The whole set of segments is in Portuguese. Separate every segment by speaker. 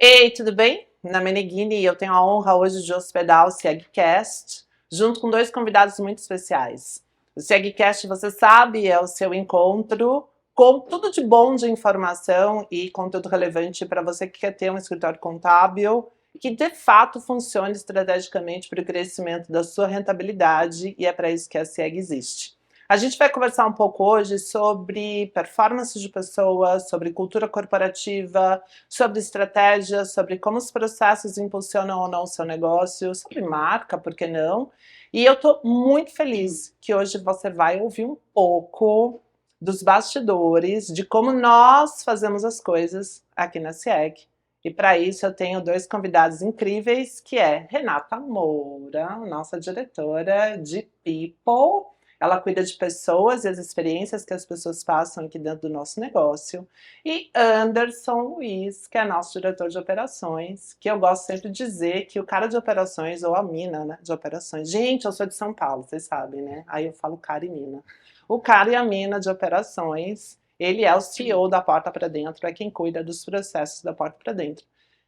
Speaker 1: Ei, tudo bem? Meu nome é Neguine e eu tenho a honra hoje de hospedar o SIEGcast, junto com dois convidados muito especiais. O SIEGcast, você sabe, é o seu encontro com tudo de bom de informação e conteúdo relevante para você que quer ter um escritório contábil que de fato funcione estrategicamente para o crescimento da sua rentabilidade, e é para isso que a SIEG existe. A gente vai conversar um pouco hoje sobre performance de pessoas, sobre cultura corporativa, sobre estratégia, sobre como os processos impulsionam ou não o seu negócio, sobre marca, por que não? E eu estou muito feliz que hoje você vai ouvir um pouco dos bastidores, de como nós fazemos as coisas aqui na CIEG. E para isso eu tenho dois convidados incríveis, que é Renata Moura, nossa diretora de People. Ela cuida de pessoas e as experiências que as pessoas passam aqui dentro do nosso negócio. E Anderson Luiz, que é nosso diretor de operações, que eu gosto sempre de dizer que o cara de operações, ou a mina, né, de operações. Gente, eu sou de São Paulo, vocês sabem, né? Aí eu falo cara e mina. O cara e a mina de operações, ele é o CEO da Porta para Dentro, é quem cuida dos processos da Porta para Dentro.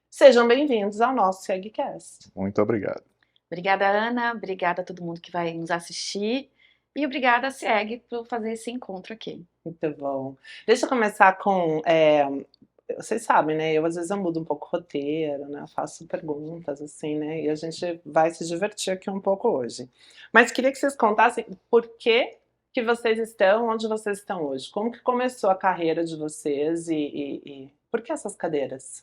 Speaker 1: Sejam bem-vindos ao nosso SEGcast.
Speaker 2: Muito obrigado.
Speaker 3: Obrigada, Ana. Obrigada a todo mundo que vai nos assistir. E obrigada a SIEG por fazer esse encontro aqui.
Speaker 1: Muito bom. Deixa eu começar com vocês sabem, né? Eu às vezes eu mudo um pouco o roteiro, né? Faço perguntas assim, né? E a gente vai se divertir aqui um pouco hoje. Mas queria que vocês contassem por que vocês estão onde vocês estão hoje. Como que começou a carreira de vocês e por que essas cadeiras?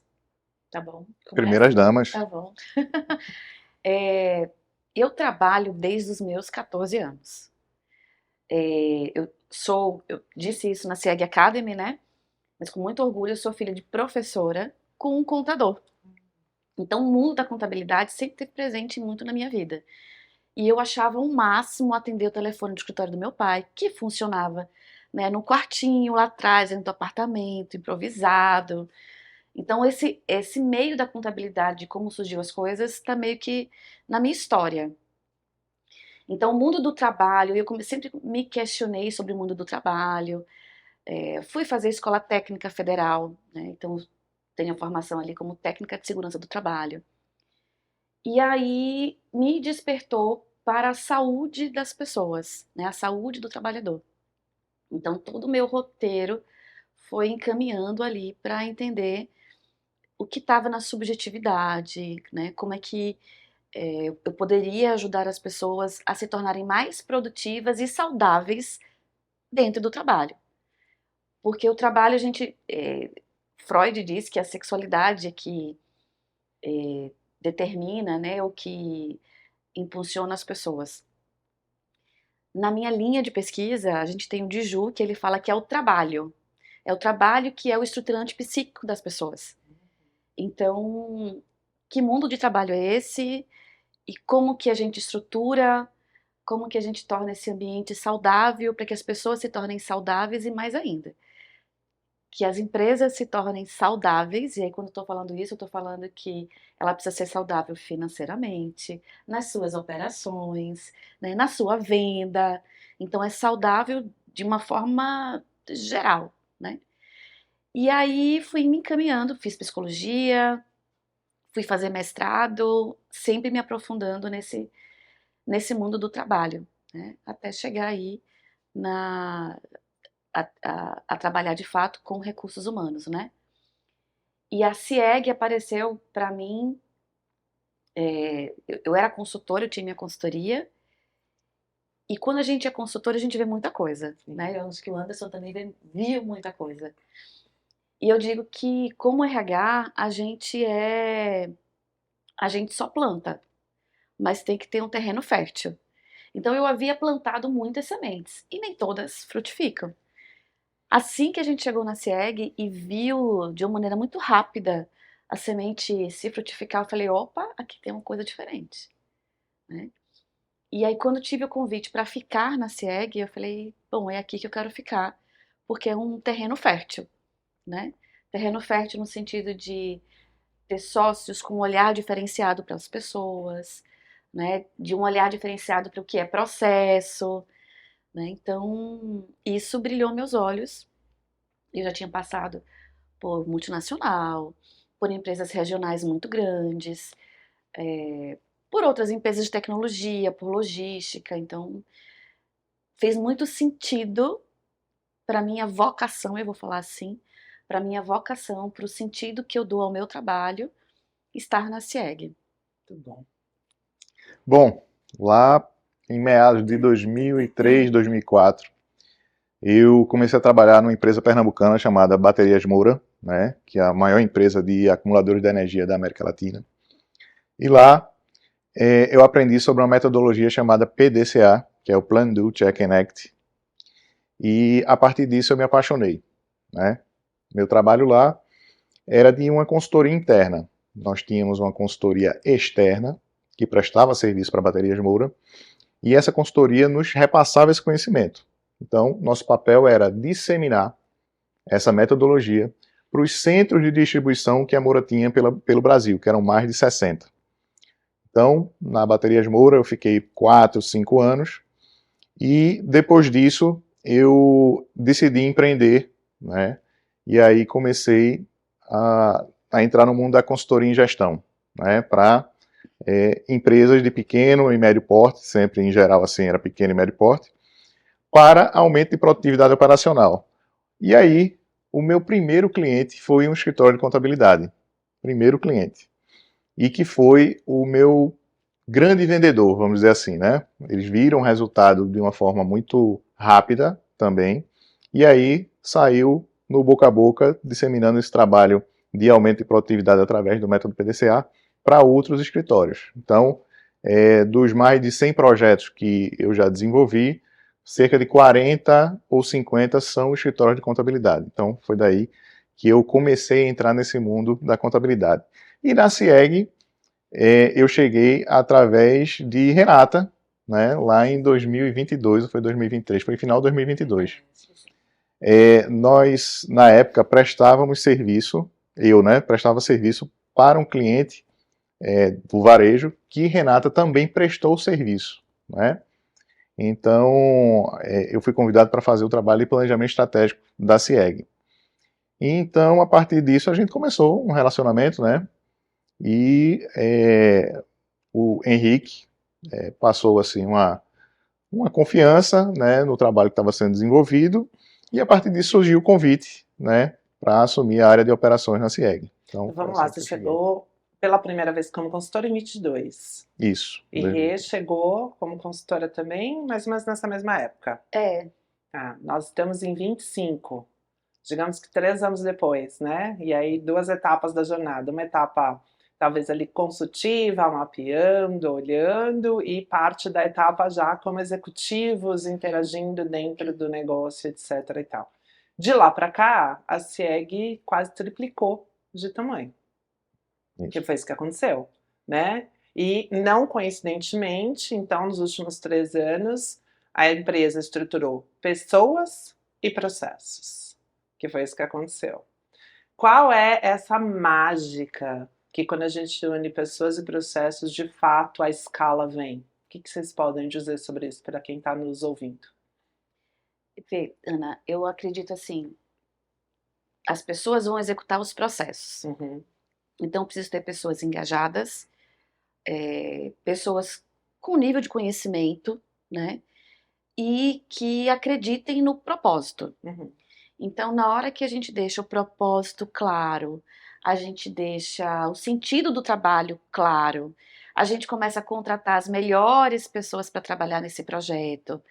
Speaker 3: Tá bom?
Speaker 2: Primeiras
Speaker 3: Começa?
Speaker 2: damas.
Speaker 3: Tá bom. Eu trabalho desde os meus 14 anos. Eu disse isso na SIEG Academy, né? Mas com muito orgulho, eu sou filha de professora com um contador. Então, o mundo da contabilidade sempre esteve presente muito na minha vida. E eu achava o máximo atender o telefone do escritório do meu pai, que funcionava, né, no quartinho lá atrás, dentro do apartamento, improvisado. Então, esse meio da contabilidade, de como surgiu as coisas, está meio que na minha história. Então, o mundo do trabalho, sempre me questionei sobre o mundo do trabalho. Fui fazer escola técnica federal, né, então tenho a formação ali como técnica de segurança do trabalho. E aí me despertou para a saúde das pessoas, né, a saúde do trabalhador. Então, todo o meu roteiro foi encaminhando ali para entender o que estava na subjetividade, né? Como é que eu poderia ajudar as pessoas a se tornarem mais produtivas e saudáveis dentro do trabalho. Porque o trabalho, Freud diz que a sexualidade é que determina, né, o que impulsiona as pessoas. Na minha linha de pesquisa, a gente tem o Diju, que ele fala que é o trabalho. É o trabalho que é o estruturante psíquico das pessoas. Então, que mundo de trabalho é esse? E como que a gente estrutura, como que a gente torna esse ambiente saudável para que as pessoas se tornem saudáveis e mais ainda, que as empresas se tornem saudáveis, e aí quando eu estou falando isso, eu estou falando que ela precisa ser saudável financeiramente, nas suas operações, né, na sua venda, então é saudável de uma forma geral, né? E aí fui me encaminhando, fiz psicologia, fui fazer mestrado, sempre me aprofundando nesse mundo do trabalho, né? Até chegar aí na, a trabalhar de fato com recursos humanos, né? E a CIEG apareceu para mim, eu era consultora, eu tinha minha consultoria, e quando a gente é consultora, a gente vê muita coisa, né? Eu acho que o Anderson também viu muita coisa. E eu digo que, como RH, a gente só planta, mas tem que ter um terreno fértil. Então eu havia plantado muitas sementes, e nem todas frutificam. Assim que a gente chegou na CIEG e viu de uma maneira muito rápida a semente se frutificar, eu falei, opa, aqui tem uma coisa diferente, né? E aí quando tive o convite para ficar na CIEG, eu falei, bom, é aqui que eu quero ficar, porque é um terreno fértil, né? Terreno fértil no sentido de ter sócios com um olhar diferenciado para as pessoas, né? De um olhar diferenciado para o que é processo, né? Então, isso brilhou meus olhos. Eu já tinha passado por multinacional, por empresas regionais muito grandes, por outras empresas de tecnologia, por logística. Então, fez muito sentido para minha vocação, eu vou falar assim, para minha vocação, para o sentido que eu dou ao meu trabalho, estar na CIEG.
Speaker 1: Muito bom.
Speaker 2: Bom, lá em meados de 2003, 2004, eu comecei a trabalhar numa empresa pernambucana chamada Baterias Moura, né, que é a maior empresa de acumuladores de energia da América Latina. E lá eu aprendi sobre uma metodologia chamada PDCA, que é o Plan, Do, Check and Act. E a partir disso eu me apaixonei, né? Meu trabalho lá era de uma consultoria interna. Nós tínhamos uma consultoria externa, que prestava serviço para Baterias Moura, e essa consultoria nos repassava esse conhecimento. Então, nosso papel era disseminar essa metodologia para os centros de distribuição que a Moura tinha pelo Brasil, que eram mais de 60. Então, na Baterias Moura eu fiquei 4, 5 anos, e depois disso eu decidi empreender, né? E aí comecei a entrar no mundo da consultoria em gestão, né? Para empresas de pequeno e médio porte, sempre em geral assim era pequeno e médio porte, para aumento de produtividade operacional. E aí, o meu primeiro cliente foi um escritório de contabilidade. Primeiro cliente. E que foi o meu grande vendedor, vamos dizer assim, né? Eles viram o resultado de uma forma muito rápida também. E aí, saiu no boca a boca, disseminando esse trabalho de aumento de produtividade através do método PDCA para outros escritórios. Então, dos mais de 100 projetos que eu já desenvolvi, cerca de 40 ou 50 são escritórios de contabilidade. Então, foi daí que eu comecei a entrar nesse mundo da contabilidade. E na CIEG, eu cheguei através de Renata, né, lá em 2022, ou foi 2023, foi final de 2022. Nós, na época, prestávamos serviço, prestava serviço para um cliente do varejo, que Renata também prestou serviço, né? Então, eu fui convidado para fazer o trabalho de planejamento estratégico da CIEG. E então, a partir disso, a gente começou um relacionamento, né? E o Henrique passou assim uma confiança, né, no trabalho que estava sendo desenvolvido, e a partir disso surgiu o convite, né, para assumir a área de operações na CIEG.
Speaker 1: Então, vamos lá, você chegou pela primeira vez como consultora em 22.
Speaker 2: Isso.
Speaker 1: E Rê chegou como consultora também, mais ou menos nessa mesma época. Nós estamos em 25. Digamos que 3 anos depois, né? E aí 2 etapas da jornada. Uma etapa talvez ali consultiva, mapeando, olhando, e parte da etapa já como executivos, interagindo dentro do negócio, etc e tal. De lá para cá, a CIEG quase triplicou de tamanho. Que foi isso que aconteceu, né? E não coincidentemente, então, nos últimos 3 anos, a empresa estruturou pessoas e processos, que foi isso que aconteceu. Qual é essa mágica que quando a gente une pessoas e processos, de fato a escala vem? O que vocês podem dizer sobre isso para quem está nos ouvindo?
Speaker 3: Ana, eu acredito assim, as pessoas vão executar os processos. Então, preciso ter pessoas engajadas, pessoas com nível de conhecimento, né? E que acreditem no propósito. Então, na hora que a gente deixa o propósito claro, a gente deixa o sentido do trabalho claro, a gente começa a contratar as melhores pessoas para trabalhar nesse projeto,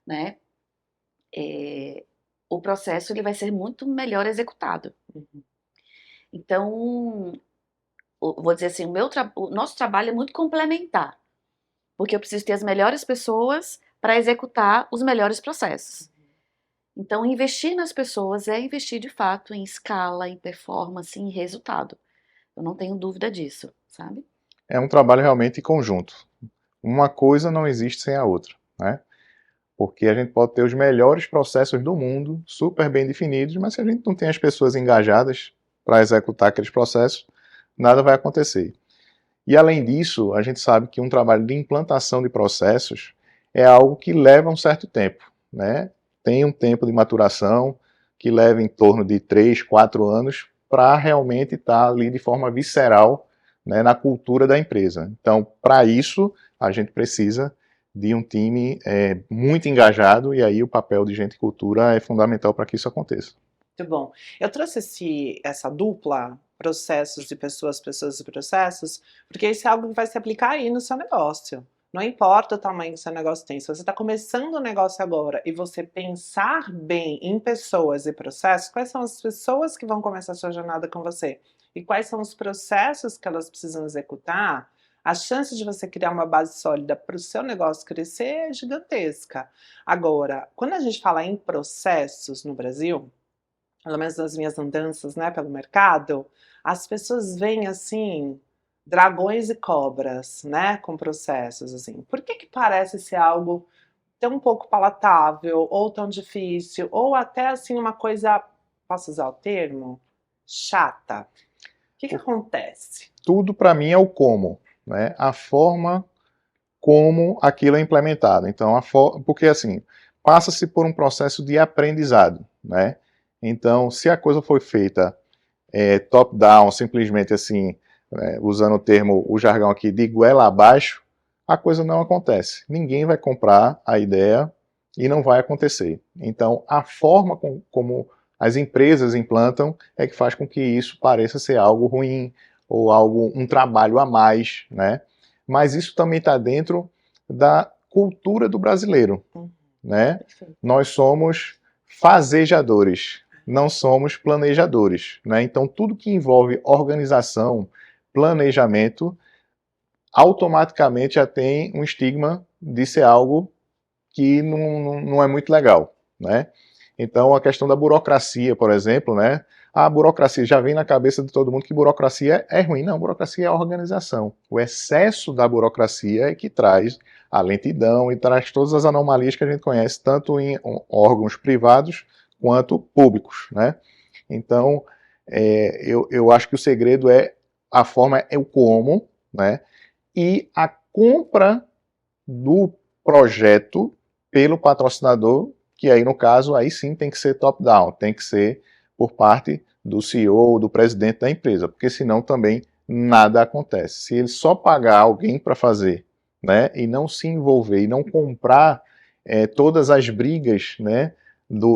Speaker 3: né? O processo ele vai ser muito melhor executado. Então, vou dizer assim, o nosso trabalho é muito complementar, porque eu preciso ter as melhores pessoas para executar os melhores processos. Então, investir nas pessoas é investir de fato em escala, em performance, em resultado. Eu não tenho dúvida disso, sabe?
Speaker 2: É um trabalho realmente conjunto. Uma coisa não existe sem a outra, né? Porque a gente pode ter os melhores processos do mundo, super bem definidos, mas se a gente não tem as pessoas engajadas para executar aqueles processos, nada vai acontecer. E além disso, a gente sabe que um trabalho de implantação de processos é algo que leva um certo tempo, né? Tem um tempo de maturação que leva em torno de 3, 4 anos para realmente estar ali de forma visceral, né, na cultura da empresa. Então, para isso, a gente precisa de um time muito engajado, e aí o papel de gente e cultura é fundamental para que isso aconteça.
Speaker 1: Muito bom. Eu trouxe essa dupla, processos de pessoas, pessoas e processos, porque isso é algo que vai se aplicar aí no seu negócio. Não importa o tamanho que o seu negócio tem, se você está começando um negócio agora e você pensar bem em pessoas e processos, quais são as pessoas que vão começar a sua jornada com você? E quais são os processos que elas precisam executar? A chance de você criar uma base sólida para o seu negócio crescer é gigantesca. Agora, quando a gente fala em processos no Brasil, pelo menos nas minhas andanças, né, pelo mercado, as pessoas veem assim dragões e cobras, né, com processos assim. Por que que parece ser algo tão pouco palatável, ou tão difícil, ou até assim uma coisa, posso usar o termo, chata? O que que acontece?
Speaker 2: Tudo para mim é o como, né? A forma como aquilo é implementado. Então, porque assim, passa-se por um processo de aprendizado, né? Então, se a coisa foi feita top-down, simplesmente assim, usando o termo, o jargão aqui, de goela abaixo, a coisa não acontece. Ninguém vai comprar a ideia e não vai acontecer. Então, a forma como as empresas implantam é que faz com que isso pareça ser algo ruim ou um trabalho a mais, né? Mas isso também está dentro da cultura do brasileiro, né?
Speaker 1: Perfeito.
Speaker 2: Nós somos fazejadores, não somos planejadores, né? Então, tudo que envolve organização, planejamento, automaticamente já tem um estigma de ser algo que não é muito legal, né? Então, a questão da burocracia, por exemplo, né? A burocracia já vem na cabeça de todo mundo que burocracia é ruim. Não, burocracia é organização. O excesso da burocracia é que traz a lentidão e traz todas as anomalias que a gente conhece, tanto em órgãos privados quanto públicos, né? Então, eu acho que o segredo a forma é o como, né? E a compra do projeto pelo patrocinador, que aí no caso, aí sim tem que ser top-down, tem que ser por parte do CEO ou do presidente da empresa, porque senão também nada acontece. Se ele só pagar alguém para fazer, né, e não se envolver e não comprar todas as brigas, né,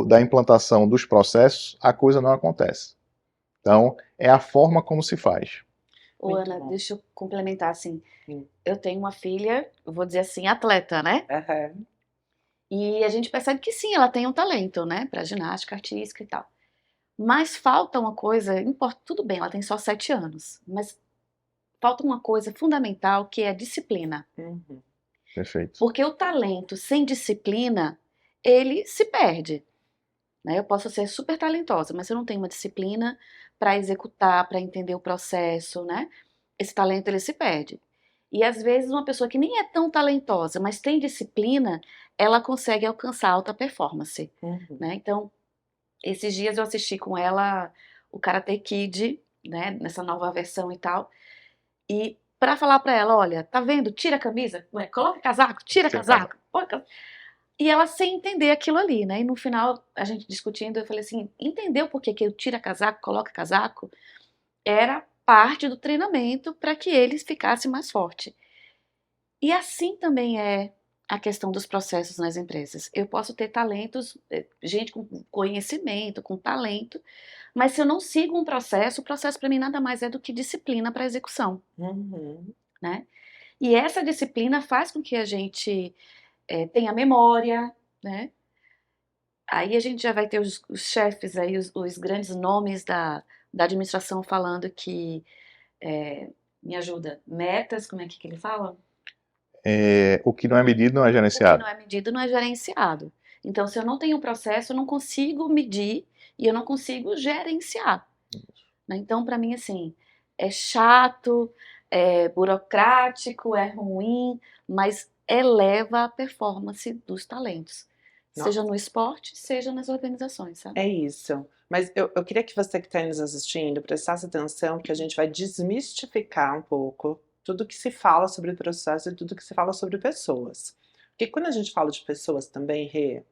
Speaker 2: da implantação dos processos, a coisa não acontece. Então, é a forma como se faz.
Speaker 3: Ô,
Speaker 1: Muito
Speaker 3: Ana,
Speaker 1: bom.
Speaker 3: deixa eu complementar assim.
Speaker 1: Sim.
Speaker 3: Eu tenho uma filha, eu vou dizer assim, atleta, né?
Speaker 1: Uhum.
Speaker 3: E a gente percebe que sim, ela tem um talento, né? Pra ginástica artística e tal. Mas falta uma coisa, tudo bem, ela tem só 7 anos, mas falta uma coisa fundamental que é a disciplina.
Speaker 1: Uhum.
Speaker 2: Perfeito.
Speaker 3: Porque o talento sem disciplina, ele se perde. Né? Eu posso ser super talentosa, mas se eu não tenho uma disciplina para executar, para entender o processo, né? Esse talento ele se perde. E às vezes uma pessoa que nem é tão talentosa, mas tem disciplina, ela consegue alcançar alta performance,
Speaker 1: Uhum.
Speaker 3: né? Então, esses dias eu assisti com ela o Karate Kid, né, nessa nova versão e tal, e para falar para ela, olha, tá vendo? Tira a camisa, coloca casaco, tira casaco, põe casaco. E ela sem entender aquilo ali, né? E no final, a gente discutindo, eu falei assim, entendeu por que que eu tira casaco, coloca casaco? Era parte do treinamento para que eles ficassem mais fortes. E assim também é a questão dos processos nas empresas. Eu posso ter talentos, gente com conhecimento, com talento, mas se eu não sigo um processo, o processo para mim nada mais é do que disciplina para execução,
Speaker 1: Uhum.
Speaker 3: né? E essa disciplina faz com que a gente tenha memória, né? Aí a gente já vai ter os chefes aí, os grandes nomes da administração falando que, me ajuda, metas, como é que ele fala?
Speaker 2: O que não é medido não é
Speaker 3: O que
Speaker 2: gerenciado.
Speaker 3: não é medido não é gerenciado. Então, se eu não tenho um processo, eu não consigo medir e eu não consigo gerenciar. Né? Então, para mim, assim, é chato, é burocrático, é ruim, mas eleva a performance dos talentos. Seja
Speaker 1: Nossa,
Speaker 3: no esporte, seja nas organizações, sabe?
Speaker 1: é isso. Mas eu queria que você que está nos assistindo prestasse atenção, que a gente vai desmistificar um pouco tudo que se fala sobre processo e tudo que se fala sobre pessoas. Porque quando a gente fala de pessoas também, Rê,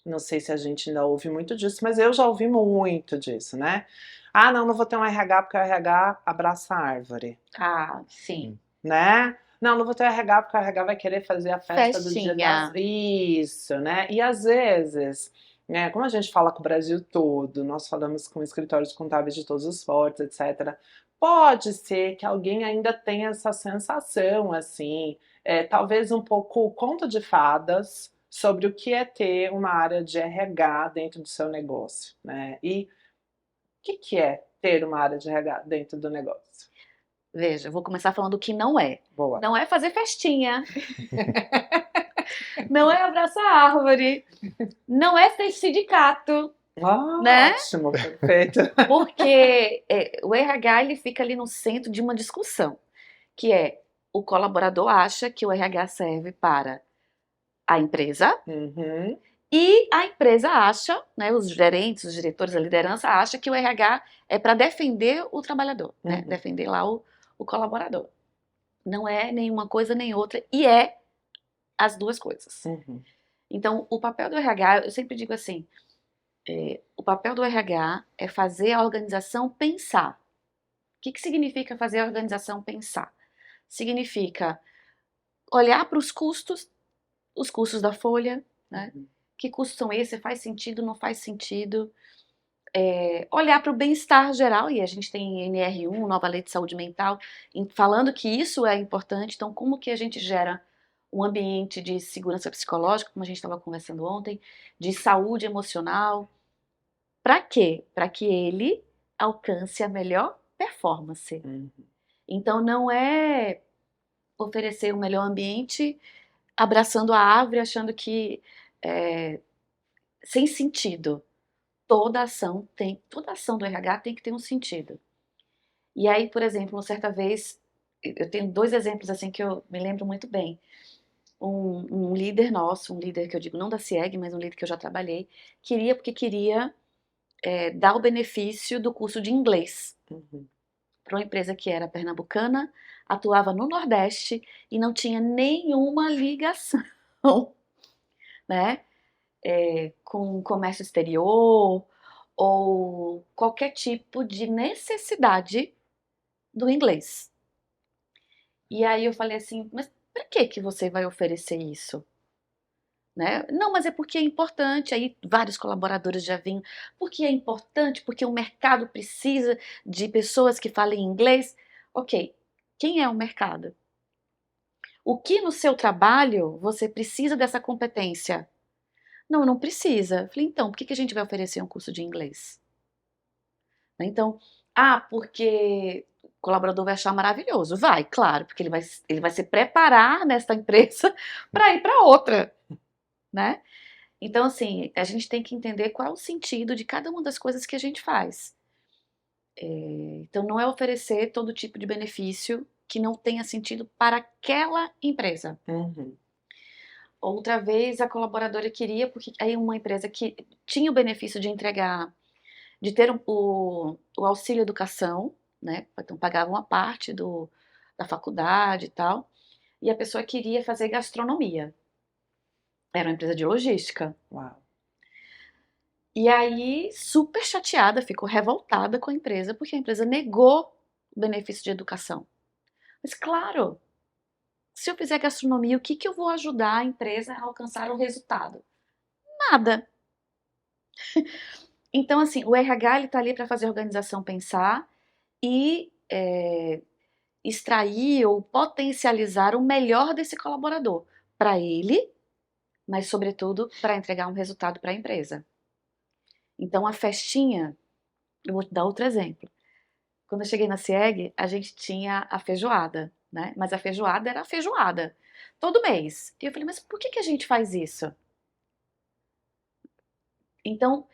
Speaker 1: não sei se a gente ainda ouve muito disso, mas eu já ouvi muito disso, né? Ah, não vou ter um RH porque o RH abraça a árvore,
Speaker 3: Ah, sim.
Speaker 1: né? Não vou ter RH porque o RH vai querer fazer a festa do Dia das...
Speaker 3: Festinha.
Speaker 1: Isso, né? E às vezes, né, como a gente fala com o Brasil todo, nós falamos com escritórios contábeis de todos os portos, etc. Pode ser que alguém ainda tenha essa sensação, assim, talvez um pouco conto de fadas sobre o que é ter uma área de RH dentro do seu negócio, né? E o que é ter uma área de RH dentro do negócio?
Speaker 3: Veja, eu vou começar falando o que não é.
Speaker 1: Boa.
Speaker 3: Não é fazer festinha. Não é abraçar árvore. Não é ser sindicato, né?
Speaker 1: Ótimo, perfeito.
Speaker 3: Porque o RH ele fica ali no centro de uma discussão, que é o colaborador acha que o RH serve para a empresa
Speaker 1: Uhum,
Speaker 3: e a empresa acha, né, os gerentes, os diretores, a liderança acha que o RH é para defender o trabalhador, né,
Speaker 1: uhum,
Speaker 3: defender lá o colaborador. Não é nenhuma coisa nem outra e é as duas coisas.
Speaker 1: uhum,
Speaker 3: Então, o papel do RH, eu sempre digo assim, o papel do RH é fazer a organização pensar. O que significa fazer a organização pensar? Significa olhar para os custos da folha, né?
Speaker 1: uhum.
Speaker 3: Que custos são esses? Faz sentido, não faz sentido? Olhar para o bem-estar geral, e a gente tem NR1, Nova Lei de Saúde Mental, falando que isso é importante. Então, como que a gente gera um ambiente de segurança psicológica, como a gente estava conversando ontem, de saúde emocional? Para quê? Para que ele alcance a melhor performance.
Speaker 1: Uhum.
Speaker 3: Então, não é oferecer o melhor ambiente abraçando a árvore, achando que sem sentido. Toda ação do RH tem que ter um sentido. E aí, por exemplo, uma certa vez, eu tenho dois exemplos assim que eu me lembro muito bem. Um líder nosso, um líder que eu digo não da CIEG, mas um líder que eu já trabalhei, queria dar o benefício do curso de inglês
Speaker 1: Uhum.
Speaker 3: para uma empresa que era pernambucana, atuava no Nordeste e não tinha nenhuma ligação, né, com o comércio exterior ou qualquer tipo de necessidade do inglês. E aí eu falei assim, mas para que você vai oferecer isso? Né? Não, mas é porque é importante. Aí vários colaboradores já vinham. Porque é importante, porque o mercado precisa de pessoas que falem inglês. Ok, quem é o mercado? O que no seu trabalho você precisa dessa competência? Não precisa. Falei, então, por que a gente vai oferecer um curso de inglês? Então, porque o colaborador vai achar maravilhoso. Vai, claro, porque ele vai se preparar nesta empresa para ir para outra, né? Então, assim, a gente tem que entender qual é o sentido de cada uma das coisas que a gente faz. Então, não é oferecer todo tipo de benefício que não tenha sentido para aquela empresa.
Speaker 1: Uhum.
Speaker 3: Outra vez, a colaboradora queria, porque aí uma empresa que tinha o benefício de entregar, de ter o auxílio educação, né? Então, pagava uma parte da faculdade e tal, e a pessoa queria fazer gastronomia. Era uma empresa de logística.
Speaker 1: Uau.
Speaker 3: E aí, super chateada, ficou revoltada com a empresa, porque a empresa negou o benefício de educação. Mas claro, se eu fizer gastronomia, o que eu vou ajudar a empresa a alcançar o resultado? Nada. Então, assim, o RH está ali para fazer a organização pensar e extrair ou potencializar o melhor desse colaborador para ele, mas, sobretudo, para entregar um resultado para a empresa. Então, a festinha, eu vou te dar outro exemplo. Quando eu cheguei na CIEG, a gente tinha a feijoada, né? Mas a feijoada era a feijoada, todo mês. E eu falei, mas por que a gente faz isso? Então,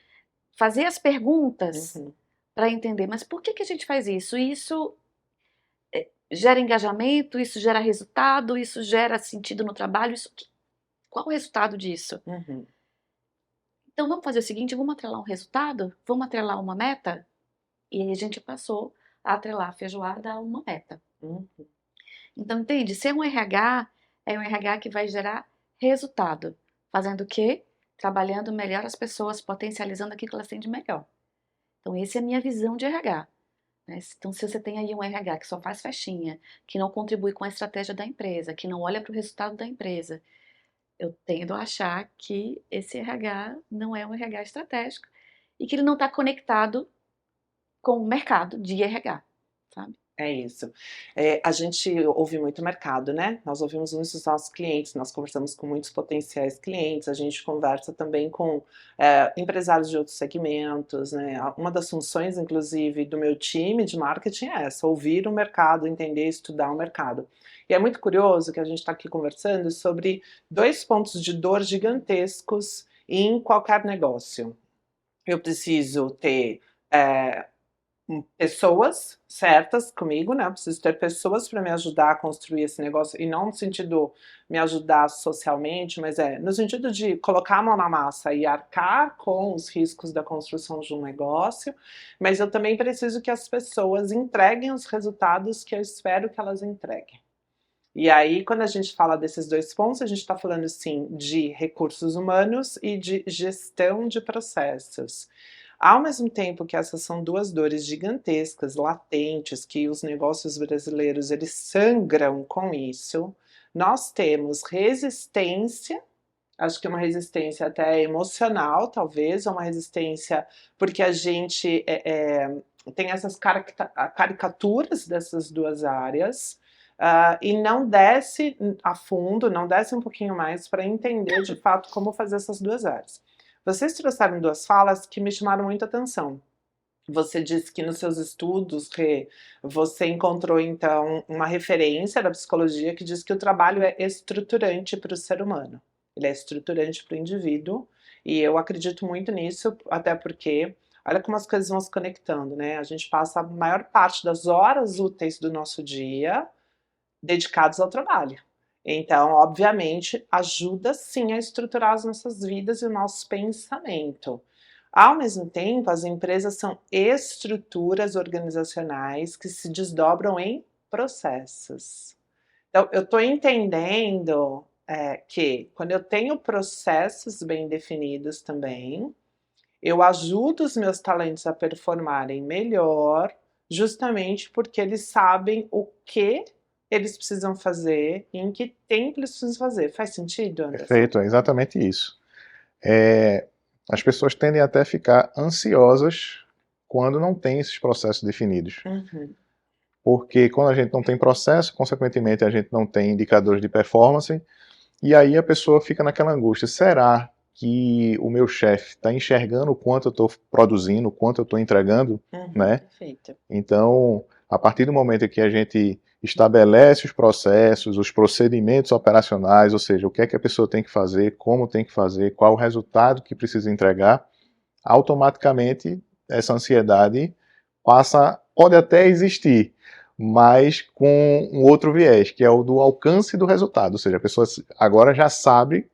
Speaker 3: fazer as perguntas
Speaker 1: Uhum.
Speaker 3: para entender, mas por que a gente faz isso? Isso gera engajamento, isso gera resultado, isso gera sentido no trabalho, qual o resultado disso?
Speaker 1: Uhum.
Speaker 3: Então, vamos fazer o seguinte, vamos atrelar um resultado? Vamos atrelar uma meta? E aí a gente passou a atrelar a feijoada a uma meta.
Speaker 1: Uhum.
Speaker 3: Então, entende? Ser um RH é um RH que vai gerar resultado. Fazendo o quê? Trabalhando melhor as pessoas, potencializando aquilo que elas têm de melhor. Então, essa é a minha visão de RH. Né? Então, se você tem aí um RH que só faz festinha, que não contribui com a estratégia da empresa, que não olha para o resultado da empresa, eu tendo a achar que esse RH não é um RH estratégico e que ele não está conectado com o mercado de RH, sabe?
Speaker 1: É isso. A gente ouve muito o mercado, né? Nós ouvimos muitos dos nossos clientes, nós conversamos com muitos potenciais clientes, a gente conversa também com empresários de outros segmentos, né? Uma das funções, inclusive, do meu time de marketing é essa, ouvir o mercado, entender, estudar o mercado. E é muito curioso que a gente está aqui conversando sobre 2 pontos de dor gigantescos em qualquer negócio. Eu preciso ter pessoas certas comigo, né? Eu preciso ter pessoas para me ajudar a construir esse negócio, e não no sentido me ajudar socialmente, mas no sentido de colocar a mão na massa e arcar com os riscos da construção de um negócio, mas eu também preciso que as pessoas entreguem os resultados que eu espero que elas entreguem. E aí, quando a gente fala desses 2 pontos, a gente está falando, sim, de recursos humanos e de gestão de processos. Ao mesmo tempo que essas são 2 dores gigantescas, latentes, que os negócios brasileiros, eles sangram com isso, nós temos resistência, acho que uma resistência até emocional, talvez, ou uma resistência porque a gente tem essas caricaturas dessas 2 áreas, e não desce a fundo, não desce um pouquinho mais para entender de fato como fazer essas 2 áreas. Vocês trouxeram 2 falas que me chamaram muita atenção. Você disse que nos seus estudos, Rê, você encontrou então uma referência da psicologia que diz que o trabalho é estruturante para o ser humano. Ele é estruturante para o indivíduo, e eu acredito muito nisso, até porque olha como as coisas vão se conectando, né? A gente passa a maior parte das horas úteis do nosso dia dedicados ao trabalho. Então, obviamente, ajuda sim a estruturar as nossas vidas e o nosso pensamento. Ao mesmo tempo, as empresas são estruturas organizacionais que se desdobram em processos. Então, eu estou entendendo que quando eu tenho processos bem definidos também, eu ajudo os meus talentos a performarem melhor, justamente porque eles sabem o que eles precisam fazer e em que tempo eles precisam fazer. Faz sentido, Anderson?
Speaker 2: Perfeito, é exatamente isso. As pessoas tendem até a ficar ansiosas quando não tem esses processos definidos.
Speaker 1: Uhum.
Speaker 2: Porque quando a gente não tem processo, consequentemente a gente não tem indicadores de performance, e aí a pessoa fica naquela angústia, será que o meu chefe está enxergando o quanto eu estou produzindo, o quanto eu estou entregando, né?
Speaker 1: Perfeito.
Speaker 2: Então, a partir do momento em que a gente estabelece os processos, os procedimentos operacionais, ou seja, o que é que a pessoa tem que fazer, como tem que fazer, qual o resultado que precisa entregar, automaticamente essa ansiedade pode até existir, mas com um outro viés, que é o do alcance do resultado, ou seja, a pessoa agora já sabe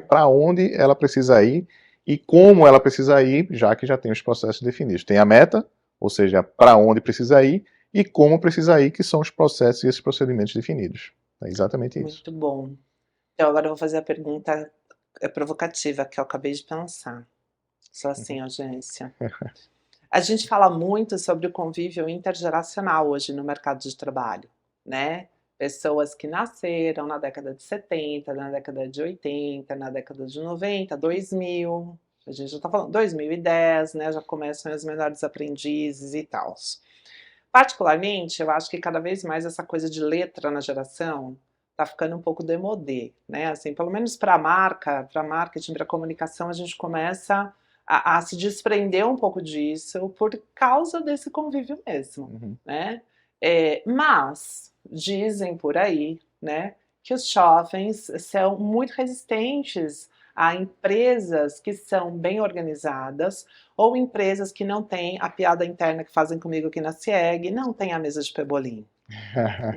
Speaker 2: para onde ela precisa ir e como ela precisa ir, já que já tem os processos definidos. Tem a meta, ou seja, para onde precisa ir, e como precisa ir, que são os processos e esses procedimentos definidos. É exatamente isso.
Speaker 1: Muito bom. Então agora eu vou fazer a pergunta provocativa que eu acabei de pensar. Só assim, agência. A gente fala muito sobre o convívio intergeracional hoje no mercado de trabalho, né? Pessoas que nasceram na década de 70, na década de 80, na década de 90, 2000, a gente já tá falando 2010, né? Já começam os menores aprendizes e tal. Particularmente, eu acho que cada vez mais essa coisa de letra na geração tá ficando um pouco démodé, né? Assim, pelo menos para marca, para marketing, para comunicação, a gente começa a se desprender um pouco disso por causa desse convívio mesmo, né? Mas dizem por aí, né, que os jovens são muito resistentes a empresas que são bem organizadas ou empresas que não têm a piada interna que fazem comigo aqui na CIEG, não tem a mesa de pebolim.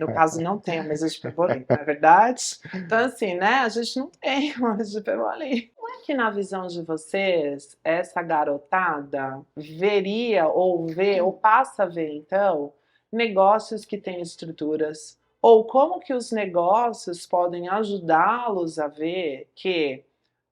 Speaker 1: No caso, não tem a mesa de pebolim, não é verdade? Então, assim, né, a gente não tem uma mesa de pebolim. Como é que, na visão de vocês, essa garotada veria ou vê, ou passa a ver, então, negócios que têm estruturas? Ou como que os negócios podem ajudá-los a ver que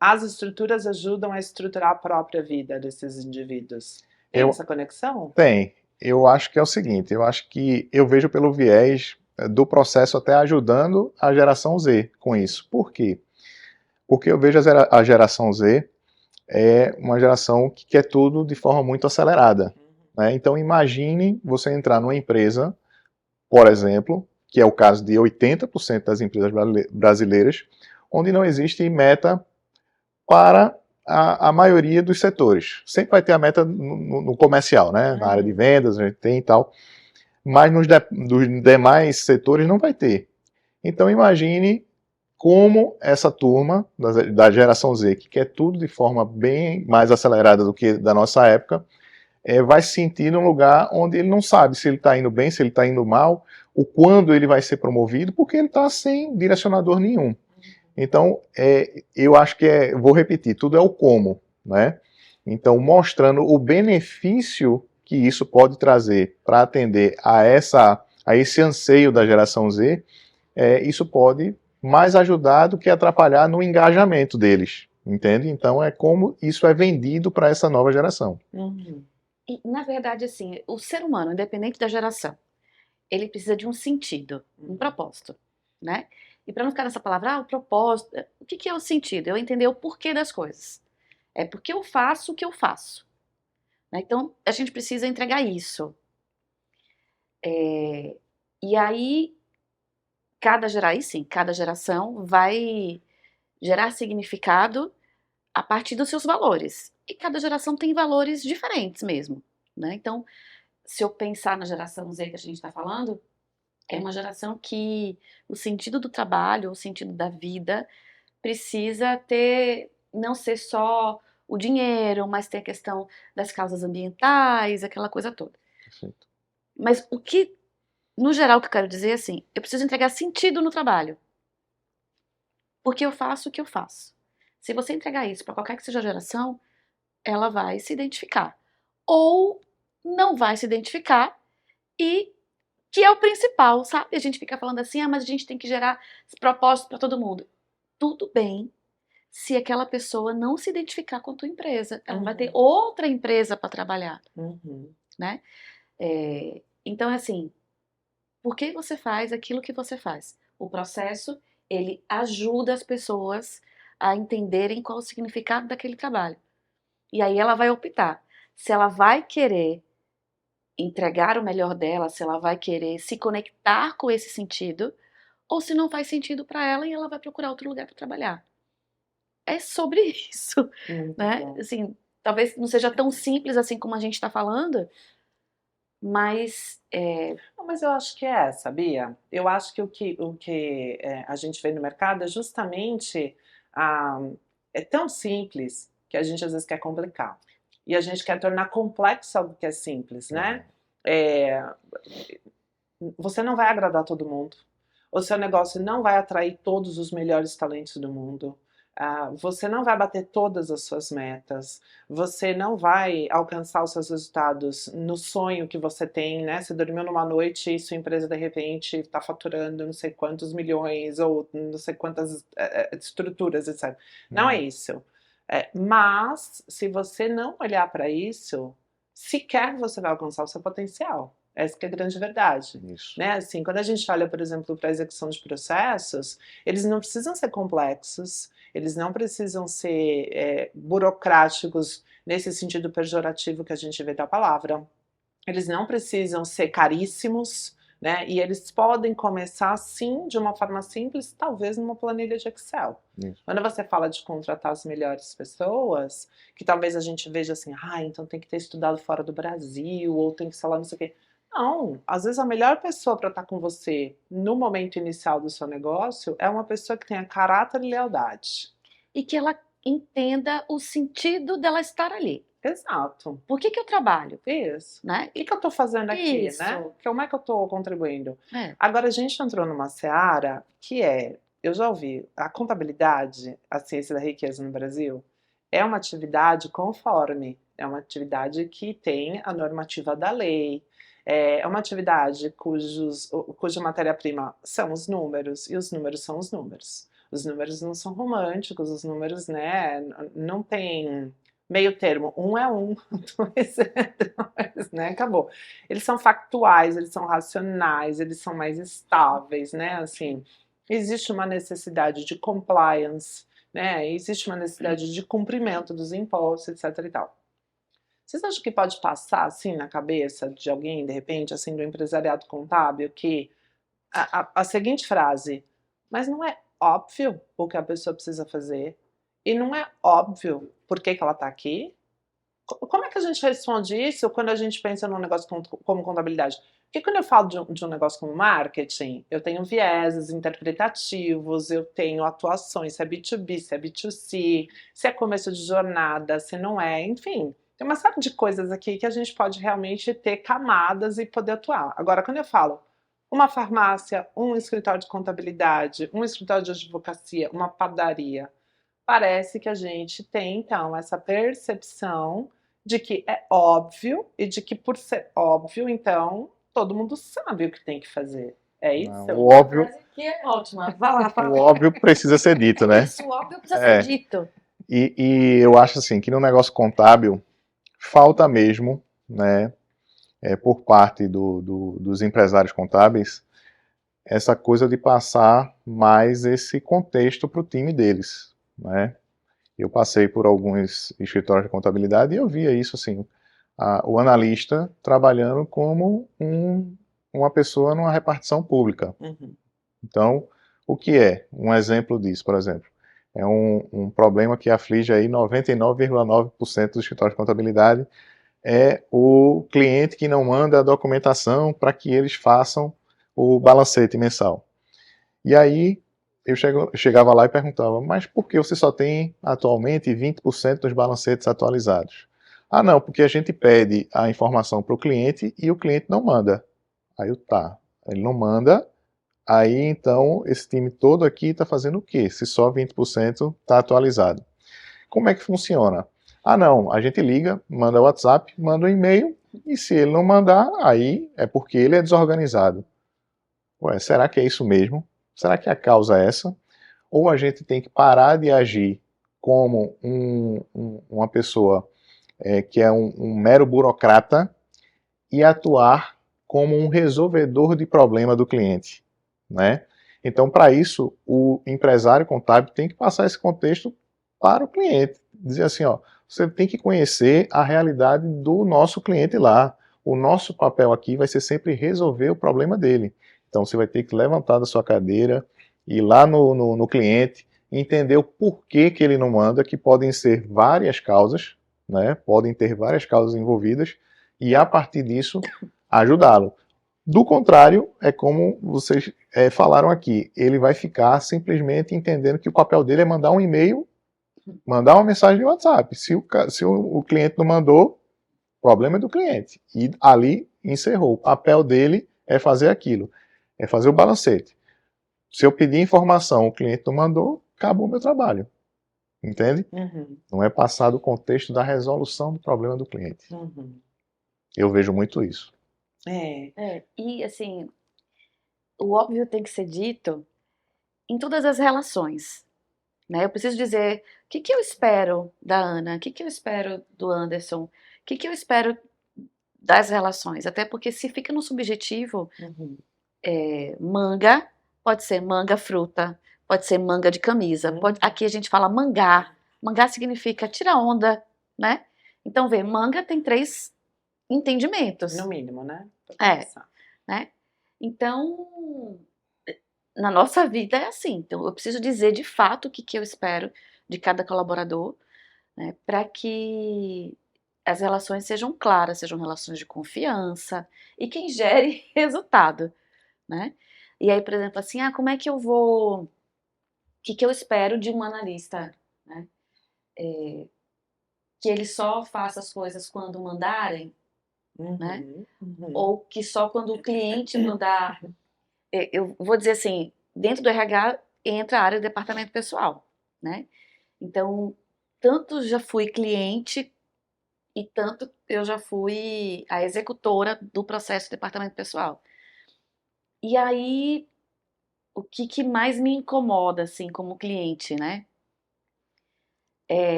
Speaker 1: as estruturas ajudam a estruturar a própria vida desses indivíduos? Tem
Speaker 2: Eu-
Speaker 1: essa conexão?
Speaker 2: Tem. Eu acho que é o seguinte, eu acho que eu vejo pelo viés do processo até ajudando a geração Z com isso. Por quê? Porque eu vejo a geração Z é uma geração que quer tudo de forma muito acelerada, né? Então imagine você entrar numa empresa, por exemplo, que é o caso de 80% das empresas brasileiras, onde não existe meta para a maioria dos setores. Sempre vai ter a meta no comercial, né? Na área de vendas, a gente tem e tal, mas dos demais setores não vai ter. Então imagine como essa turma da geração Z, que quer tudo de forma bem mais acelerada do que da nossa época, vai se sentir num lugar onde ele não sabe se ele está indo bem, se ele está indo mal, o quando ele vai ser promovido, porque ele está sem direcionador nenhum. Então, eu acho que vou repetir, tudo é o como, né? Então, mostrando o benefício que isso pode trazer para atender a esse anseio da geração Z, isso pode mais ajudar do que atrapalhar no engajamento deles, entende? Então, é como isso é vendido para essa nova geração.
Speaker 3: E, na verdade, assim, o ser humano, independente da geração, ele precisa de um sentido, um propósito, né? E para não ficar nessa palavra, o propósito, o que é o sentido? Eu entender o porquê das coisas. É porque eu faço o que eu faço, né? Então, a gente precisa entregar isso. E aí, cada geração vai gerar significado a partir dos seus valores. E cada geração tem valores diferentes mesmo, né? Então, se eu pensar na geração Z que a gente está falando, é uma geração que o sentido do trabalho, o sentido da vida, precisa ter, não ser só o dinheiro, mas ter a questão das causas ambientais, aquela coisa toda.
Speaker 2: Perfeito.
Speaker 3: Mas o que, no geral, o que eu quero dizer é assim, eu preciso entregar sentido no trabalho. Porque eu faço o que eu faço. Se você entregar isso para qualquer que seja a geração, ela vai se identificar. Ou não vai se identificar e que é o principal, sabe? A gente fica falando assim, mas a gente tem que gerar propósito para todo mundo. Tudo bem se aquela pessoa não se identificar com a tua empresa. Ela vai ter outra empresa para trabalhar, né? Então, é assim, por que você faz aquilo que você faz? O processo, ele ajuda as pessoas a entenderem qual o significado daquele trabalho. E aí ela vai optar se ela vai querer entregar o melhor dela, se ela vai querer se conectar com esse sentido, ou se não faz sentido para ela e ela vai procurar outro lugar para trabalhar. É sobre isso, né? Assim, talvez não seja tão simples assim como a gente está falando, mas
Speaker 1: Não, mas eu acho que é, sabia? Eu acho que o que a gente vê no mercado é justamente é tão simples que a gente às vezes quer complicar. E a gente quer tornar complexo algo que é simples, né? Você não vai agradar todo mundo. O seu negócio não vai atrair todos os melhores talentos do mundo. Você não vai bater todas as suas metas, você não vai alcançar os seus resultados no sonho que você tem, né? Você dormiu numa noite e sua empresa de repente está faturando não sei quantos milhões ou não sei quantas estruturas, etc. Não é isso. Mas se você não olhar para isso, sequer você vai alcançar o seu potencial. Essa que é a grande verdade.
Speaker 2: Isso.
Speaker 1: Né? Assim, quando a gente olha, por exemplo, para a execução de processos, eles não precisam ser complexos, eles não precisam ser burocráticos nesse sentido pejorativo que a gente vê da palavra. Eles não precisam ser caríssimos, né? E eles podem começar, sim, de uma forma simples, talvez numa planilha de Excel.
Speaker 2: Isso.
Speaker 1: Quando você fala de contratar as melhores pessoas, que talvez a gente veja assim, então tem que ter estudado fora do Brasil, ou tem que, sei lá, não sei o quê. Não, às vezes a melhor pessoa para estar com você no momento inicial do seu negócio é uma pessoa que tenha caráter e lealdade.
Speaker 3: e que ela entenda o sentido dela estar ali.
Speaker 1: Exato.
Speaker 3: Por que eu trabalho?
Speaker 1: Isso.
Speaker 3: Né?
Speaker 1: O que eu estou fazendo aqui,
Speaker 3: Isso.
Speaker 1: né? Como é que eu estou contribuindo?
Speaker 3: É.
Speaker 1: Agora, a gente entrou numa seara que eu já ouvi, a contabilidade, a ciência da riqueza no Brasil, é uma atividade conforme, é uma atividade que tem a normativa da lei, é uma atividade cuja matéria-prima são os números, e os números são os números. Os números não são românticos, os números, né, não tem meio termo. Um é um, dois é dois, né? Acabou. Eles são factuais, eles são racionais, eles são mais estáveis, né? Assim, existe uma necessidade de compliance, né? Existe uma necessidade de cumprimento dos impostos, etc e tal. Vocês acham que pode passar assim na cabeça de alguém, de repente, assim, do empresariado contábil, que a seguinte frase: mas não é óbvio o que a pessoa precisa fazer? E não é óbvio por que que ela está aqui? Como é que a gente responde isso quando a gente pensa num negócio como contabilidade? Porque quando eu falo de um negócio como marketing, eu tenho vieses interpretativos, eu tenho atuações, se é B2B, se é B2C, se é começo de jornada, se não é, enfim. Tem uma série de coisas aqui que a gente pode realmente ter camadas e poder atuar. Agora, quando eu falo uma farmácia, um escritório de contabilidade, um escritório de advocacia, uma padaria, parece que a gente tem, então, essa percepção de que é óbvio e de que, por ser óbvio, então, todo mundo sabe o que tem que fazer. É
Speaker 2: Não,
Speaker 1: isso?
Speaker 2: o óbvio,
Speaker 3: Que é ótima. Vai lá,
Speaker 2: o
Speaker 3: fala.
Speaker 2: óbvio precisa ser dito, né?
Speaker 3: Isso, o óbvio precisa
Speaker 2: É.
Speaker 3: ser dito.
Speaker 2: E eu acho assim que no negócio contábil falta mesmo, né, por parte dos empresários contábeis, essa coisa de passar mais esse contexto para o time deles, né? Eu passei por alguns escritórios de contabilidade e eu via isso assim, o analista trabalhando como uma pessoa numa repartição pública.
Speaker 1: Uhum.
Speaker 2: Então, o que é um exemplo disso, por exemplo? É um problema que aflige aí 99,9% dos escritórios de contabilidade, é o cliente que não manda a documentação para que eles façam o balancete mensal. E aí eu chegava lá e perguntava, mas por que você só tem atualmente 20% dos balancetes atualizados? Ah, não, porque a gente pede a informação para o cliente e o cliente não manda. Aí eu, tá, ele não manda, aí então esse time todo aqui está fazendo o quê? Se só 20% está atualizado. Como é que funciona? Ah, não, a gente liga, manda o WhatsApp, manda um e-mail, e se ele não mandar, aí é porque ele é desorganizado. Ué, será que é isso mesmo? Será que a causa é essa? Ou a gente tem que parar de agir como uma pessoa que é um mero burocrata e atuar como um resolvedor de problema do cliente, né? Então, para isso, o empresário contábil tem que passar esse contexto para o cliente. Dizer assim, ó, você tem que conhecer a realidade do nosso cliente lá. O nosso papel aqui vai ser sempre resolver o problema dele. Então, você vai ter que levantar da sua cadeira, ir lá no cliente, entender o porquê que ele não manda, que podem ser várias causas, né? Podem ter várias causas envolvidas, e a partir disso, ajudá-lo. Do contrário, é como vocês falaram aqui, ele vai ficar simplesmente entendendo que o papel dele é mandar um e-mail, mandar uma mensagem de WhatsApp. Se o cliente não mandou, o problema é do cliente. E ali encerrou. O papel dele é fazer aquilo, é fazer o balancete. Se eu pedir informação, o cliente não mandou, acabou o meu trabalho. Entende?
Speaker 1: Uhum.
Speaker 2: Não é passado o contexto da resolução do problema do cliente.
Speaker 1: Uhum.
Speaker 2: Eu vejo muito isso.
Speaker 3: E assim, o óbvio tem que ser dito em todas as relações, né? Eu preciso dizer o que que eu espero da Ana, o que que eu espero do Anderson, o que que eu espero das relações, até porque se fica no subjetivo,
Speaker 1: Uhum.
Speaker 3: manga, pode ser manga fruta, pode ser manga de camisa, aqui a gente fala mangá, mangá significa tira onda, né? Então vê, manga tem 3 entendimentos,
Speaker 1: No mínimo, né? Pra
Speaker 3: É.
Speaker 1: começar.
Speaker 3: né? Então, na nossa vida é assim. Então, eu preciso dizer de fato o que que eu espero de cada colaborador, né, para que as relações sejam claras, sejam relações de confiança e quem gere resultado, né? E aí, por exemplo, assim, como é que eu vou, o que que eu espero de um analista, né? Que ele só faça as coisas quando mandarem, né?
Speaker 1: Uhum. Uhum.
Speaker 3: Ou que só quando o cliente mandar. Eu vou dizer assim, dentro do RH entra a área do departamento pessoal, né? Então, tanto já fui cliente e tanto eu já fui a executora do processo do departamento pessoal. E aí, o que que mais me incomoda, assim, como cliente, né?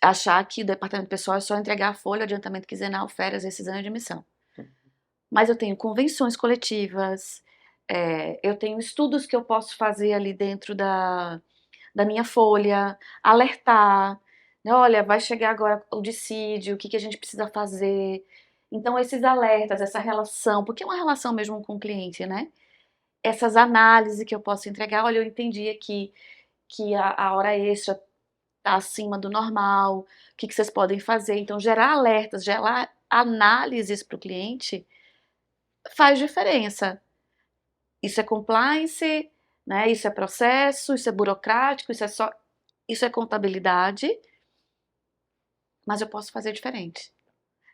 Speaker 3: achar que o departamento pessoal é só entregar a folha, adiantamento quinzenal, férias, rescisão e admissão. Mas eu tenho convenções coletivas, eu tenho estudos que eu posso fazer ali dentro da minha folha, alertar, né, olha, vai chegar agora o dissídio, o que a gente precisa fazer. Então, esses alertas, essa relação, porque é uma relação mesmo com o cliente, né? Essas análises que eu posso entregar, olha, eu entendi aqui que a hora extra está acima do normal, o que vocês podem fazer. Então, gerar alertas, gerar análises para o cliente faz diferença. Isso é compliance, né? Isso é processo, isso é burocrático, isso é contabilidade, mas eu posso fazer diferente.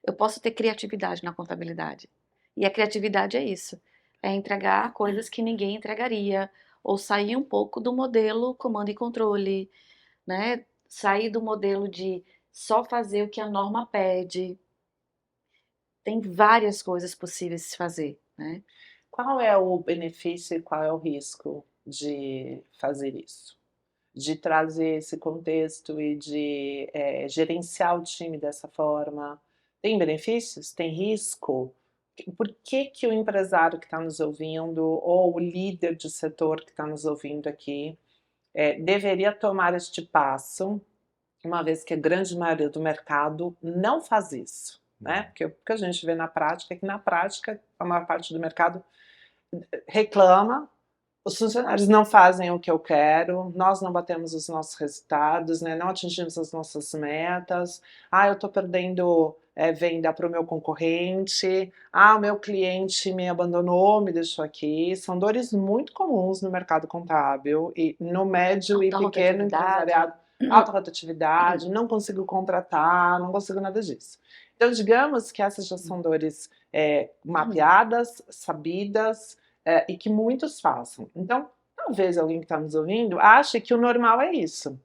Speaker 3: Eu posso ter criatividade na contabilidade. E a criatividade é isso, é entregar coisas que ninguém entregaria, ou sair um pouco do modelo comando e controle, né? Sair do modelo de só fazer o que a norma pede. Tem várias coisas possíveis de se fazer, né?
Speaker 1: Qual é o benefício e qual é o risco de fazer isso? De trazer esse contexto e de gerenciar o time dessa forma? Tem benefícios? Tem risco? Por que o empresário que está nos ouvindo, ou o líder de setor que está nos ouvindo aqui, deveria tomar este passo, uma vez que a grande maioria do mercado não faz isso, né? Porque o que a gente vê na prática é que, na prática, a maior parte do mercado reclama, os funcionários não fazem o que eu quero, nós não batemos os nossos resultados, né? Não atingimos as nossas metas, eu estou perdendo venda para o meu concorrente, o meu cliente me abandonou, me deixou aqui. São dores muito comuns no mercado contábil e no médio e pequeno empresariado. Alta rotatividade, não consigo contratar, não consigo nada disso. Então, digamos que essas já são dores mapeadas, sabidas, e que muitos façam. Então, talvez alguém que está nos ouvindo ache que o normal é isso.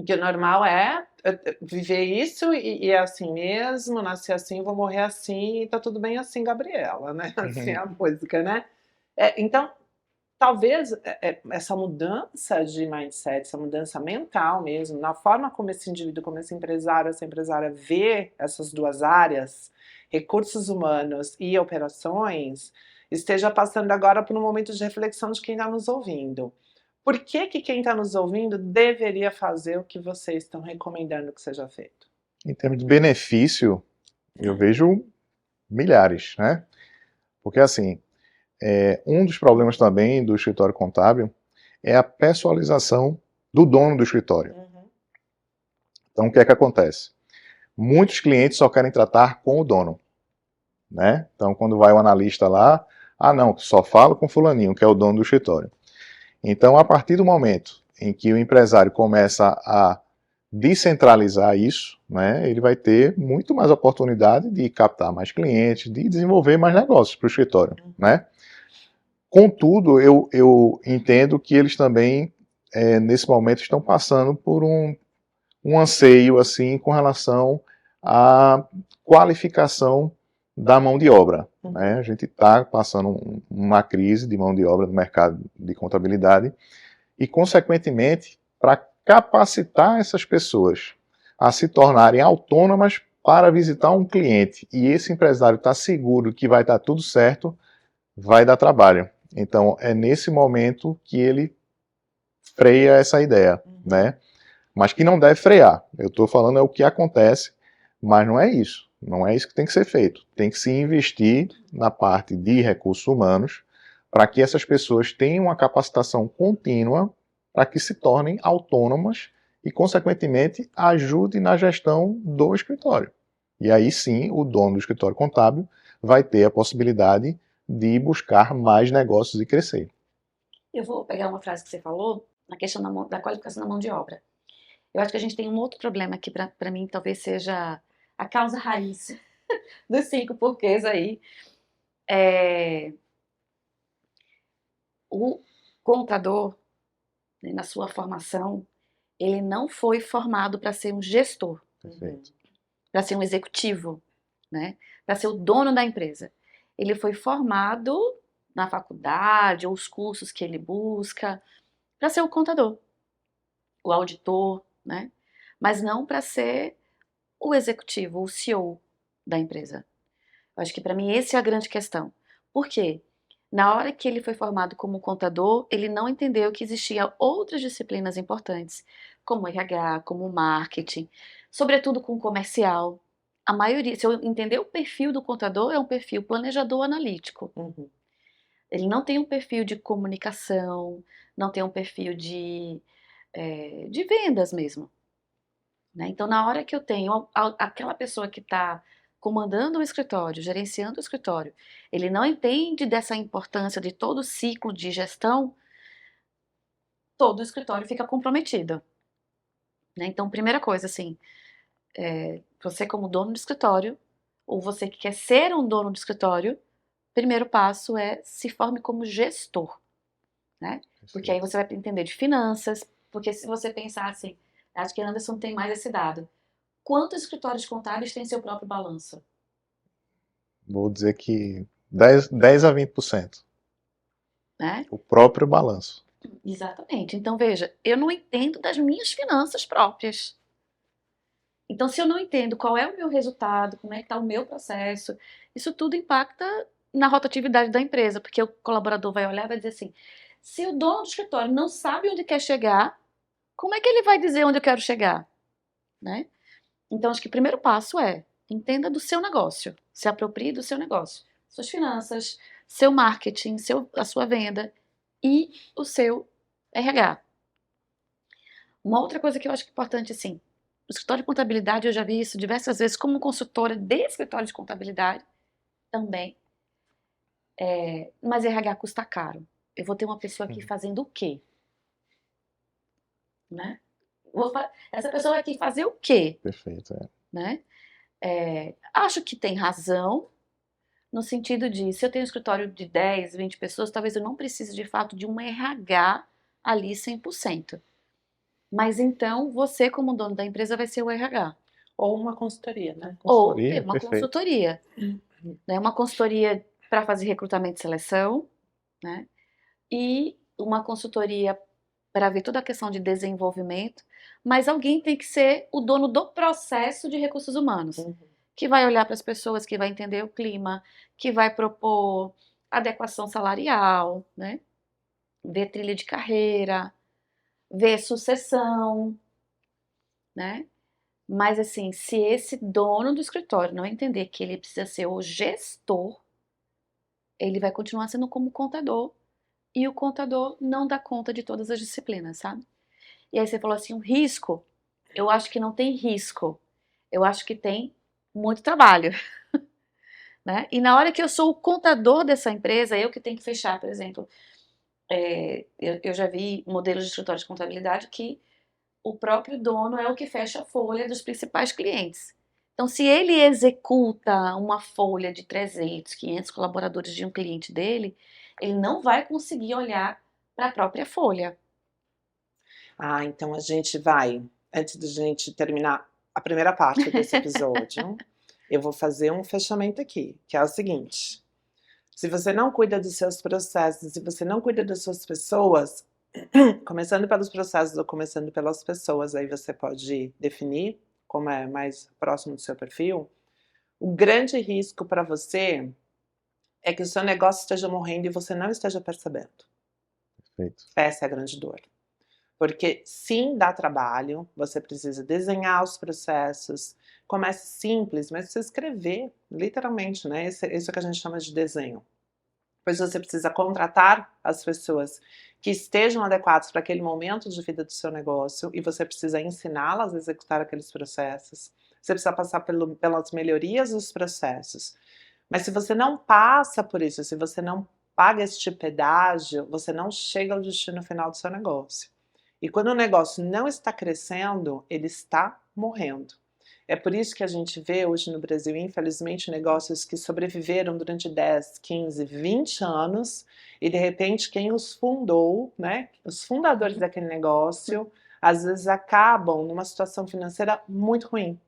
Speaker 1: Que o normal é viver isso e é assim mesmo, nasci assim, vou morrer assim, e tá tudo bem assim, Gabriela, né? Assim é a música, né? Então, talvez essa mudança de mindset, essa mudança mental mesmo, na forma como esse indivíduo, como esse empresário, essa empresária vê essas duas áreas, recursos humanos e operações, esteja passando agora por um momento de reflexão de quem está nos ouvindo. Por que quem está nos ouvindo deveria fazer o que vocês estão recomendando que seja feito?
Speaker 2: Em termos de benefício, eu vejo milhares, né? Porque assim, um dos problemas também do escritório contábil é a pessoalização do dono do escritório. Então, o que é que acontece? Muitos clientes só querem tratar com o dono, né? Então, quando vai o analista lá, não, só falo com fulaninho, que é o dono do escritório. Então, a partir do momento em que o empresário começa a descentralizar isso, né, ele vai ter muito mais oportunidade de captar mais clientes, de desenvolver mais negócios para o escritório, né? Contudo, eu entendo que eles também, nesse momento, estão passando por um anseio assim com relação à qualificação da mão de obra. Né? A gente está passando uma crise de mão de obra no mercado de contabilidade e, consequentemente, para capacitar essas pessoas a se tornarem autônomas para visitar um cliente e esse empresário está seguro que vai dar tudo certo, vai dar trabalho. Então, é nesse momento que ele freia essa ideia, né? Mas que não deve frear. Eu estou falando o que acontece, mas não é isso. Não é isso que tem que ser feito. Tem que se investir na parte de recursos humanos para que essas pessoas tenham uma capacitação contínua para que se tornem autônomas e, consequentemente, ajudem na gestão do escritório. E aí sim, o dono do escritório contábil vai ter a possibilidade de buscar mais negócios e crescer.
Speaker 3: Eu vou pegar uma frase que você falou, na questão da qualificação da mão de obra. Eu acho que a gente tem um outro problema que para mim talvez seja a causa raiz dos 5 porquês aí. O contador, né, na sua formação, ele não foi formado para ser um gestor, para ser um executivo, né, para ser o dono da empresa. Ele foi formado na faculdade ou os cursos que ele busca para ser o contador, o auditor, né? mas não para ser o executivo, o CEO da empresa. Eu acho que para mim essa é a grande questão. Por quê? Na hora que ele foi formado como contador, ele não entendeu que existiam outras disciplinas importantes, como RH, como marketing, sobretudo com comercial. A maioria, se eu entender o perfil do contador, é um perfil planejador analítico.
Speaker 1: Uhum.
Speaker 3: Ele não tem um perfil de comunicação, não tem um perfil de vendas mesmo. Né? Então, na hora que eu tenho aquela pessoa que está comandando o escritório, gerenciando o escritório, ele não entende dessa importância de todo o ciclo de gestão, todo o escritório fica comprometido. Né? Então, primeira coisa, assim, você como dono do escritório, ou você que quer ser um dono do escritório, primeiro passo é se forme como gestor. Né? Porque aí você vai entender de finanças, porque se você pensar assim, acho que Anderson tem mais esse dado. Quantos escritórios contábeis têm seu próprio balanço?
Speaker 2: Vou dizer que 10 a 20%.
Speaker 3: Né?
Speaker 2: O próprio balanço.
Speaker 3: Exatamente. Então, veja, eu não entendo das minhas finanças próprias. Então, se eu não entendo qual é o meu resultado, como é que está o meu processo, isso tudo impacta na rotatividade da empresa, porque o colaborador vai olhar e vai dizer assim, se o dono do escritório não sabe onde quer chegar, como é que ele vai dizer onde eu quero chegar? Né? Então, acho que o primeiro passo é entenda do seu negócio, se aproprie do seu negócio, suas finanças, seu marketing, a sua venda e o seu RH. Uma outra coisa que eu acho que é importante, assim, o escritório de contabilidade, eu já vi isso diversas vezes como consultora de escritório de contabilidade também, mas RH custa caro. Eu vou ter uma pessoa aqui fazendo o quê? Né? Essa pessoa aqui fazer o quê?
Speaker 2: Perfeito.
Speaker 3: Né? Acho que tem razão, no sentido de, se eu tenho um escritório de 10, 20 pessoas, talvez eu não precise de fato de um RH ali 100%. Mas então, você como dono da empresa vai ser o RH.
Speaker 1: Ou uma consultoria, né?
Speaker 3: Ou ter
Speaker 2: Consultoria,
Speaker 3: uma
Speaker 2: perfeito.
Speaker 3: consultoria. Né? Uma consultoria para fazer recrutamento e seleção, né? E uma consultoria para ver toda a questão de desenvolvimento, mas alguém tem que ser o dono do processo de recursos humanos,
Speaker 1: Uhum.
Speaker 3: que vai olhar para as pessoas, que vai entender o clima, que vai propor adequação salarial, né? Ver trilha de carreira, ver sucessão, né? Mas assim, se esse dono do escritório não entender que ele precisa ser o gestor, ele vai continuar sendo como contador, e o contador não dá conta de todas as disciplinas, sabe? E aí você falou assim, um risco, eu acho que não tem risco, eu acho que tem muito trabalho, né? E na hora que eu sou o contador dessa empresa, eu que tenho que fechar, por exemplo, eu já vi modelos de escritório de contabilidade que o próprio dono é o que fecha a folha dos principais clientes. Então, se ele executa uma folha de 300, 500 colaboradores de um cliente dele, ele não vai conseguir olhar para a própria folha.
Speaker 1: Ah, então a gente vai, antes de a gente terminar a primeira parte desse episódio, eu vou fazer um fechamento aqui, que é o seguinte: se você não cuida dos seus processos, se você não cuida das suas pessoas, começando pelos processos ou começando pelas pessoas, aí você pode definir como é mais próximo do seu perfil. O grande risco para você é que o seu negócio esteja morrendo e você não esteja percebendo.
Speaker 2: Perfeito.
Speaker 1: Essa é a grande dor. Porque sim, dá trabalho, você precisa desenhar os processos, comece simples, mas precisa escrever, literalmente, né? Isso que a gente chama de desenho. Pois você precisa contratar as pessoas que estejam adequadas para aquele momento de vida do seu negócio e você precisa ensiná-las a executar aqueles processos. Você precisa passar pelas melhorias dos processos. Mas se você não passa por isso, se você não paga este pedágio, você não chega ao destino final do seu negócio. E quando o negócio não está crescendo, ele está morrendo. É por isso que a gente vê hoje no Brasil, infelizmente, negócios que sobreviveram durante 10, 15, 20 anos e de repente quem os fundou, né, os fundadores daquele negócio, às vezes acabam numa situação financeira muito ruim.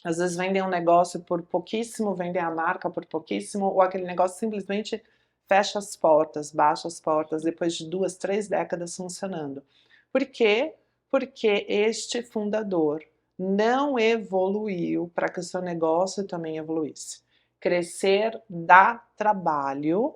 Speaker 1: Às vezes vendem um negócio por pouquíssimo, vendem a marca por pouquíssimo, ou aquele negócio simplesmente fecha as portas, baixa as portas depois de 2, 3 décadas funcionando. Por quê? Porque este fundador não evoluiu para que o seu negócio também evoluísse. Crescer dá trabalho,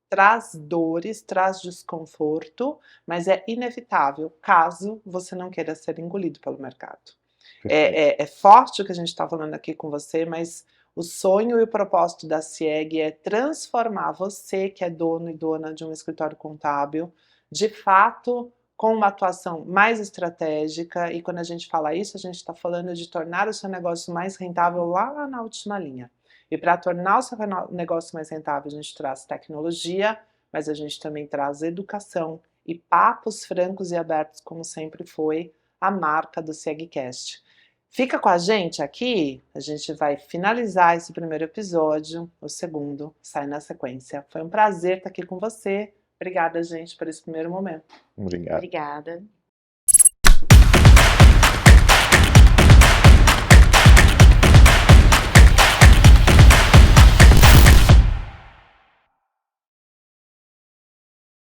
Speaker 1: traz dores, traz desconforto, mas é inevitável caso você não queira ser engolido pelo mercado.
Speaker 2: Perfeito.
Speaker 1: É forte o que a gente está falando aqui com você, mas o sonho e o propósito da CIEG é transformar você, que é dono e dona de um escritório contábil, de fato, com uma atuação mais estratégica. E quando a gente fala isso, a gente está falando de tornar o seu negócio mais rentável lá na última linha. E para tornar o seu negócio mais rentável, a gente traz tecnologia, mas a gente também traz educação e papos francos e abertos, como sempre foi a marca do CIEGcast. Fica com a gente aqui, a gente vai finalizar esse primeiro episódio, o segundo sai na sequência. Foi um prazer estar aqui com você. Obrigada, gente, por esse primeiro momento.
Speaker 2: Obrigado.
Speaker 3: Obrigada.